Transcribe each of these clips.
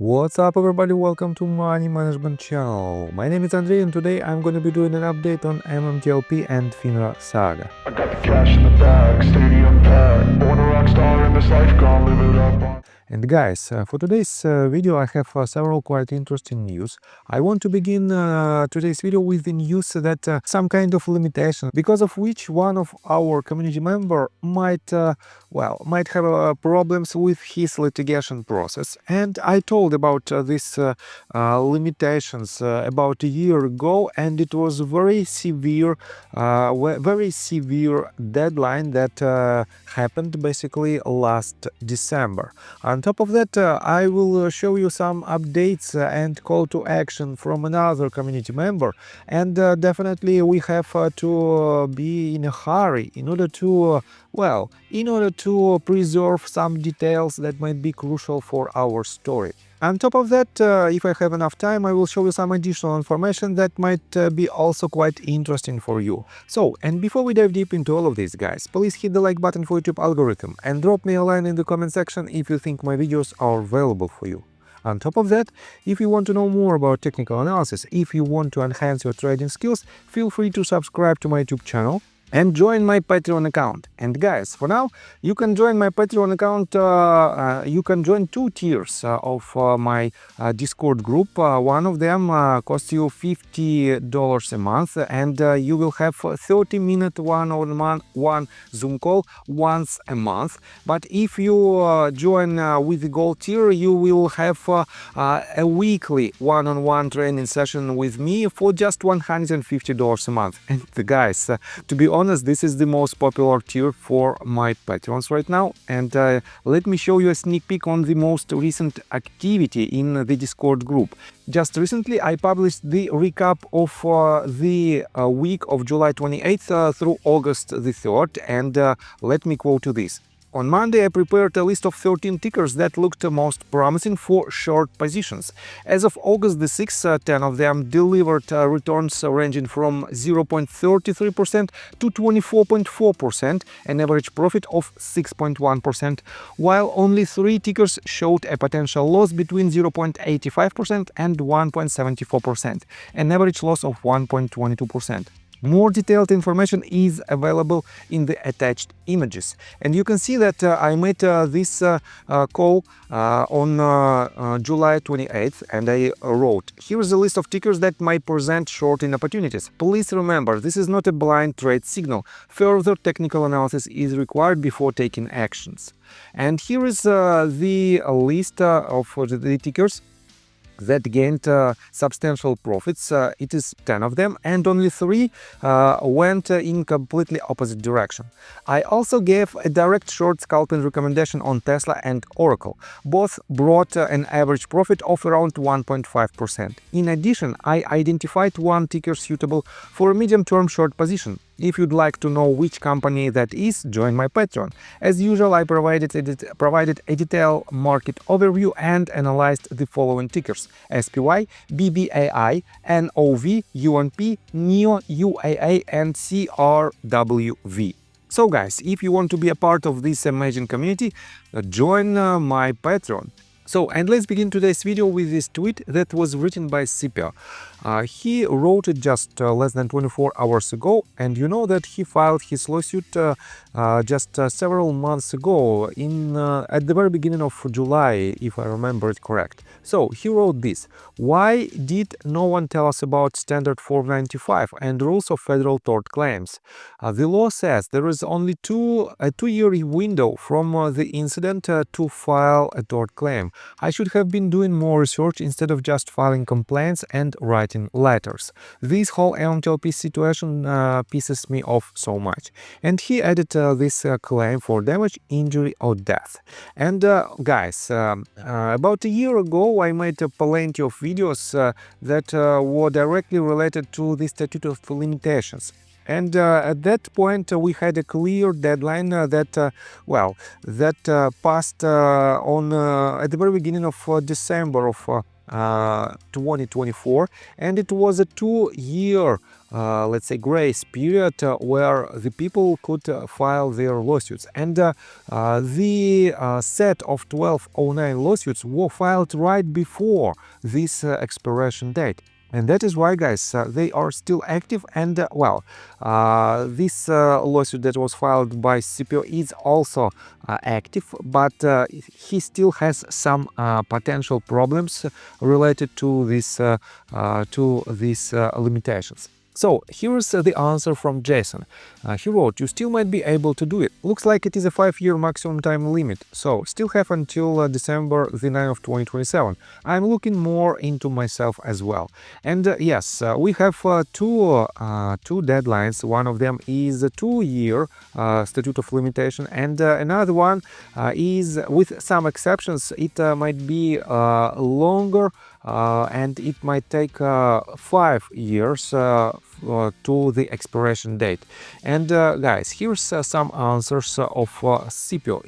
What's up everybody, welcome to Money Management channel. My name is Andrei and today I'm going to be doing an update on MMTLP and FINRA saga. I got the cash in the bag, stadium packed. Born a rock star in this life, gonna live it up. And guys, for today's video I have several quite interesting news. I want to begin today's video with the news that some kind of limitation, because of which one of our community member might have problems with his litigation process. And I told about these limitations about a year ago, and it was very severe deadline that happened basically last December. On top of that, I will show you some updates and call to action from another community member, and definitely we have to be in a hurry in order to preserve some details that might be crucial for our story. On top of that, if I have enough time, I will show you some additional information that might be also quite interesting for you. So, and before we dive deep into all of this, guys, please hit the like button for YouTube algorithm and drop me a line in the comment section if you think my videos are valuable for you. On top of that, if you want to know more about technical analysis, if you want to enhance your trading skills, feel free to subscribe to my YouTube channel and join my Patreon account. And guys, for now, you can join my Patreon account, you can join two tiers of my Discord group. One of them costs you $50 a month, and you will have 30-minute one Zoom call once a month. But if you join with the gold tier, you will have a weekly one-on-one training session with me for just $150 a month. And guys, to be honest, this is the most popular tier for my patrons right now, and let me show you a sneak peek on the most recent activity in the Discord group. Just recently I published the recap of the week of July 28th through August the 3rd, and let me quote you this. On Monday, I prepared a list of 13 tickers that looked most promising for short positions. As of August the 6th, 10 of them delivered returns ranging from 0.33% to 24.4%, an average profit of 6.1%, while only 3 tickers showed a potential loss between 0.85% and 1.74%, an average loss of 1.22%. More detailed information is available in the attached images, and you can see that I made this call on July 28th, and I wrote, here is a list of tickers that might present shorting opportunities. Please remember, this is not a blind trade signal. Further technical analysis is required before taking actions. And here is the list of the tickers that gained substantial profits. It is 10 of them, and only 3 went in completely opposite direction. I also gave a direct short scalping recommendation on Tesla and Oracle. Both brought an average profit of around 1.5%. In addition, I identified one ticker suitable for a medium-term short position. If you'd like to know which company that is, join my Patreon. As usual, I provided a detailed market overview and analyzed the following tickers: SPY, BBAI, NOV, UNP, NEO, UAA, and CRWV. So guys, if you want to be a part of this amazing community, join my Patreon. So, and let's begin today's video with this tweet that was written by Sipia. He wrote it just less than 24 hours ago, and you know that he filed his lawsuit just several months ago, at the very beginning of July, if I remember it correct. So he wrote this: why did no one tell us about Standard 495 and rules of federal tort claims? The law says there is only a two-year window from the incident to file a tort claim. I should have been doing more research instead of just filing complaints and writing letters. This whole MMTLP situation pisses me off so much. And he added this claim for damage, injury or death. And guys, about a year ago I made plenty of videos that were directly related to the statute of limitations. And at that point, we had a clear deadline that passed at the very beginning of December of 2024, and it was a 2-year let's say grace period where the people could file their lawsuits, and the set of 1209 lawsuits were filed right before this expiration date. And that is why, guys, they are still active. And well, this lawsuit that was filed by CPO is also active, but he still has some potential problems related to these limitations. So here's the answer from Jason. He wrote, "You still might be able to do it. Looks like it is a 5-year maximum time limit, so still have until December the 9th of 2027. I'm looking more into myself as well." And yes, we have two deadlines. One of them is a 2-year statute of limitation, and another one is, with some exceptions, it might be longer, and it might take 5 years to the expiration date. And guys, here's some answers of CPO.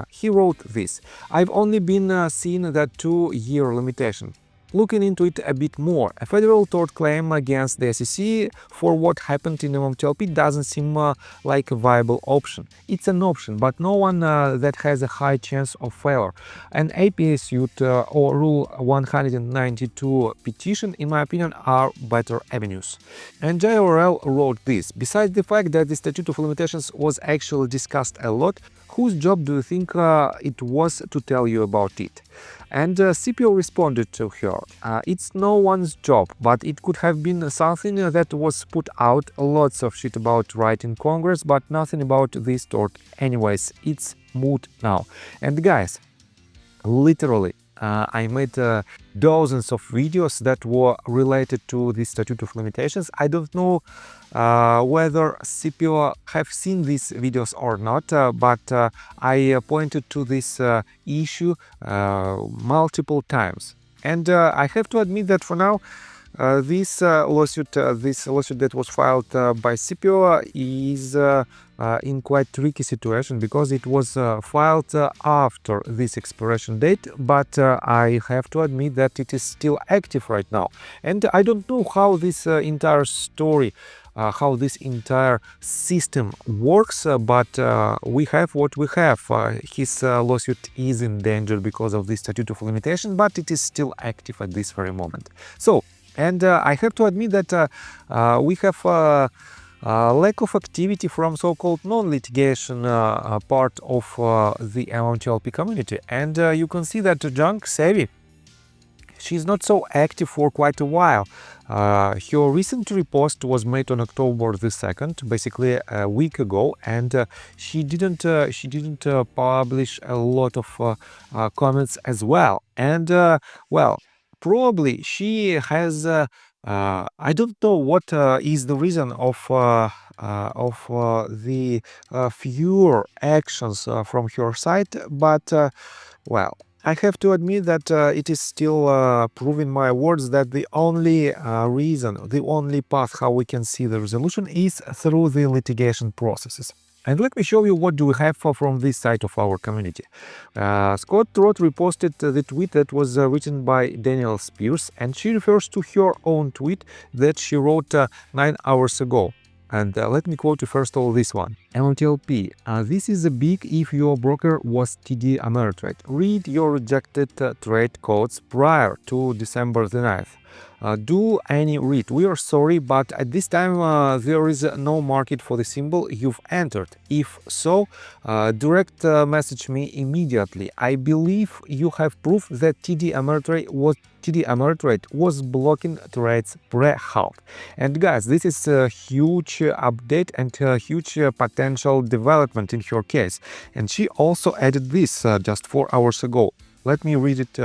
He wrote this: "I've only been seeing that 2-year limitation. Looking into it a bit more, a federal tort claim against the SEC for what happened in MMTLP doesn't seem like a viable option. It's an option, but no one that has a high chance of failure. An APA suit or Rule 192 petition, in my opinion, are better avenues." And JRL wrote this: "Besides the fact that the statute of limitations was actually discussed a lot, whose job do you think it was to tell you about it?" And CPO responded to her, "It's no one's job, but it could have been something that was put out. Lots of shit about right in Congress, but nothing about this tort. Anyways, it's moot now." And guys, literally, I made dozens of videos that were related to the statute of limitations. I don't know whether CPO have seen these videos or not, but I pointed to this issue multiple times. And I have to admit that for now, this lawsuit that was filed by CPO is in quite tricky situation, because it was filed after this expiration date, but I have to admit that it is still active right now. And I don't know how this entire story, how this entire system works, but we have what we have. His lawsuit is in danger because of this statute of limitation, but it is still active at this very moment. So, and I have to admit that we have lack of activity from so-called non-litigation part of the MMTLP community. And you can see that Junk Savvy, she's not so active for quite a while. Her recent repost was made on October the 2nd, basically a week ago, and she didn't publish a lot of comments as well. And well, probably she has I don't know what is the reason of the fewer actions from her side, but well, I have to admit that it is still proving my words that the only reason, the only path how we can see the resolution is through the litigation processes. And let me show you what do we have from this side of our community. Scott Roth reposted the tweet that was written by Danielle Spears, and she refers to her own tweet that she wrote 9 hours ago. And let me quote you first of all this one. MMTLP, this is a big if your broker was TD Ameritrade. Read your rejected trade codes prior to December the 9th. Do any read. We are sorry, but at this time there is no market for the symbol you've entered. If so, direct message me immediately. I believe you have proof that TD Ameritrade was blocking trades pre-halt. And guys, this is a huge update and a huge potential development in her case. And she also added this just 4 hours ago. Let me read it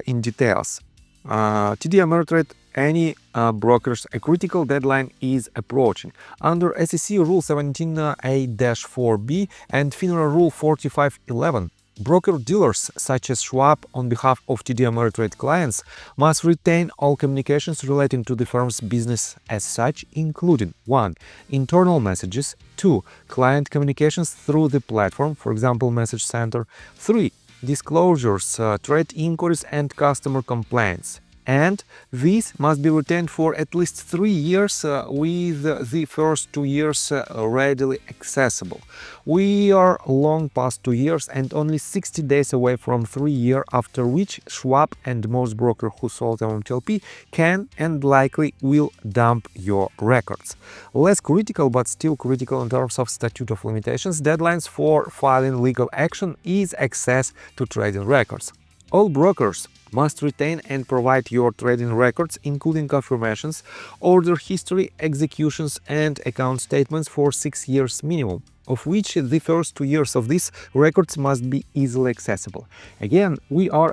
in details. TD Ameritrade, any brokers, a critical deadline is approaching. Under SEC Rule 17A-4B and FINRA Rule 4511, broker-dealers such as Schwab on behalf of TD Ameritrade clients must retain all communications relating to the firm's business as such, including 1. Internal messages, 2. Client communications through the platform, for example, Message Center, 3. disclosures, trade inquiries and customer complaints. And this must be retained for at least 3 years, with the first 2 years readily accessible. We are long past 2 years and only 60 days away from 3 years, after which Schwab and most brokers who sold MMTLP can and likely will dump your records. Less critical but still critical in terms of statute of limitations deadlines for filing legal action is access to trading records. All brokers must retain and provide your trading records, including confirmations, order history, executions and account statements for 6 years minimum, of which the first 2 years of these records must be easily accessible. Again, we are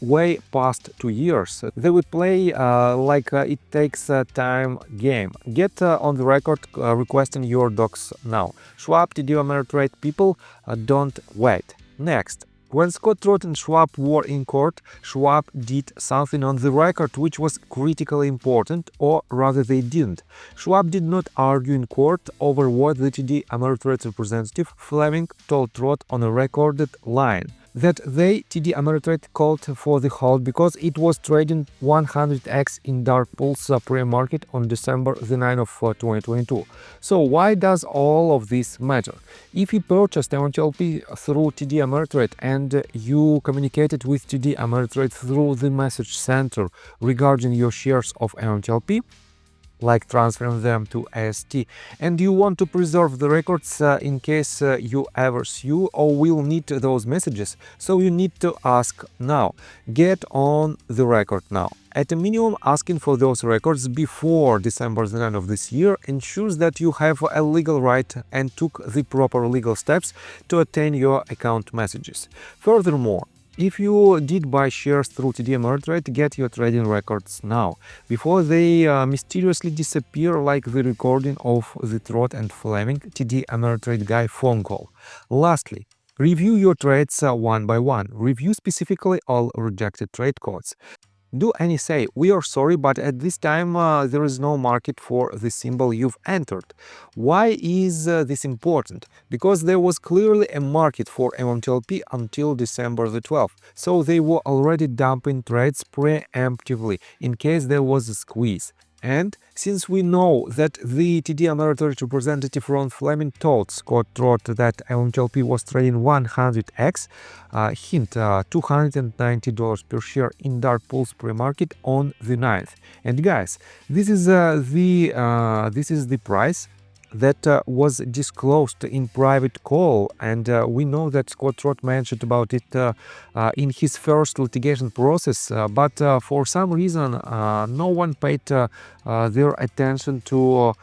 way past 2 years. They would play like it takes a time game. Get on the record requesting your docs now. Schwab, TD Ameritrade people, don't wait. Next. When Scott Trott and Schwab were in court, Schwab did something on the record which was critically important, or rather they didn't. Schwab did not argue in court over what the TD Ameritrade representative Fleming told Trott on a recorded line, that they, TD Ameritrade, called for the hold because it was trading 100x in dark pools pre-market on December the 9th of 2022. So why does all of this matter? If you purchased MMTLP through TD Ameritrade and you communicated with TD Ameritrade through the message center regarding your shares of MMTLP, like transferring them to AST, and you want to preserve the records in case you ever sue or will need those messages, so you need to ask now. Get on the record now. At a minimum, asking for those records before December the 9th of this year ensures that you have a legal right and took the proper legal steps to attain your account messages. Furthermore, if you did buy shares through TD Ameritrade, get your trading records now, before they mysteriously disappear like the recording of the Trott and Fleming TD Ameritrade guy phone call. Lastly, review your trades one by one. Review specifically all rejected trade codes. Do any say, we are sorry, but at this time there is no market for the symbol you've entered. Why is this important? Because there was clearly a market for MMTLP until December the 12th, so they were already dumping trades preemptively in case there was a squeeze. And since we know that the TD Ameritrade representative Ron Fleming told Scott Trott that MMTLP was trading 100x, hint $290 per share in dark pools pre-market on the 9th. And guys, this is the price that was disclosed in private call, and we know that Scott Trott mentioned about it in his first litigation process, but for some reason no one paid their attention to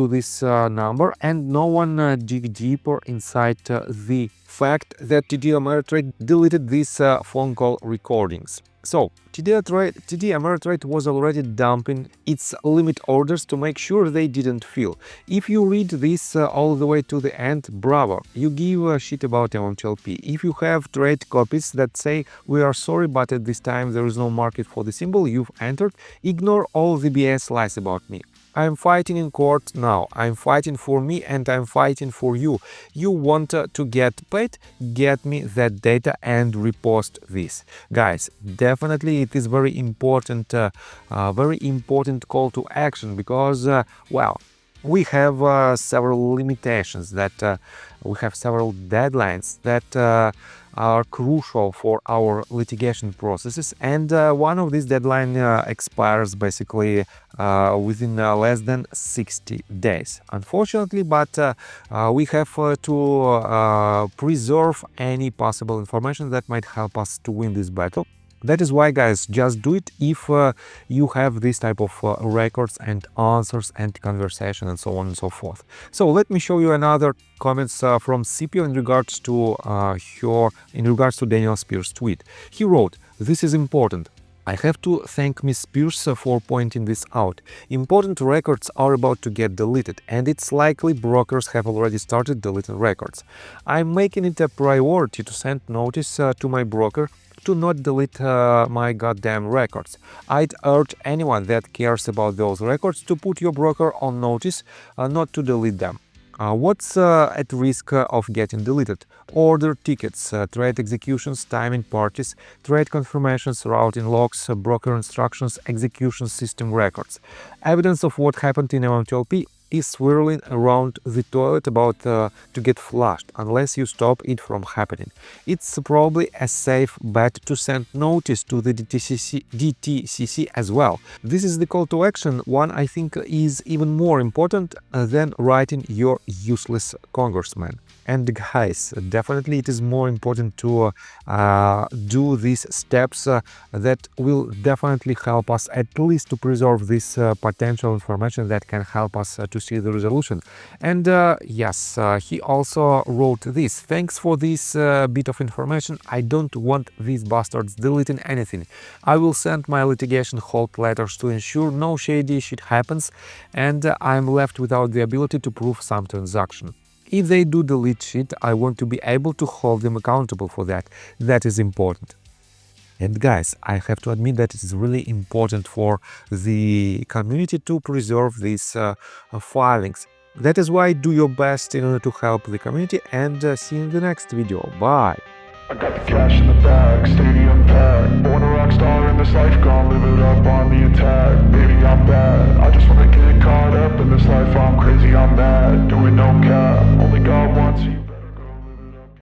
this number, and no one dig deeper inside the fact that TD Ameritrade deleted these phone call recordings. So, TD Ameritrade was already dumping its limit orders to make sure they didn't fill. If you read this all the way to the end, bravo, you give a shit about MMTLP. If you have trade copies that say, we are sorry, but at this time there is no market for the symbol you've entered, ignore all the BS lies about me. I'm fighting in court now. I'm fighting for me and I'm fighting for you. You want to get paid? Get me that data and repost this. Guys, definitely it is very important call to action, because, well, we have several limitations, that we have several deadlines that are crucial for our litigation processes, and one of these deadline expires basically within less than 60 days, unfortunately, but we have to preserve any possible information that might help us to win this battle. That is why, guys, just do it if you have this type of records and answers and conversation and so on and so forth. So let me show you another comments from Scipio in regards to Daniel Spears' tweet. He wrote, "This is important. I have to thank Ms. Spears for pointing this out. Important records are about to get deleted, and it's likely brokers have already started deleting records. I'm making it a priority to send notice to my broker to not delete my goddamn records. I'd urge anyone that cares about those records to put your broker on notice not to delete them. What's at risk of getting deleted? Order tickets, trade executions, timing parties, trade confirmations, routing logs, broker instructions, execution system records. Evidence of what happened in MMTLP is swirling around the toilet about to get flushed unless you stop it from happening. It's probably a safe bet to send notice to the DTCC as well. This is the call to action. One I think is even more important than writing your useless congressman. And guys, definitely it is more important to do these steps that will definitely help us at least to preserve this potential information that can help us to see the resolution. And yes, he also wrote this: thanks for this bit of information. I don't want these bastards deleting anything. I will send my litigation hold letters to ensure no shady shit happens and I'm left without the ability to prove some transaction. If they do delete shit, I want to be able to hold them accountable for that. That is important. And guys, I have to admit that it is really important for the community to preserve these filings. That is why do your best in order to help the community, and see you in the next video. Bye! I got the cash in the bag, stadium packed. Born a rock star.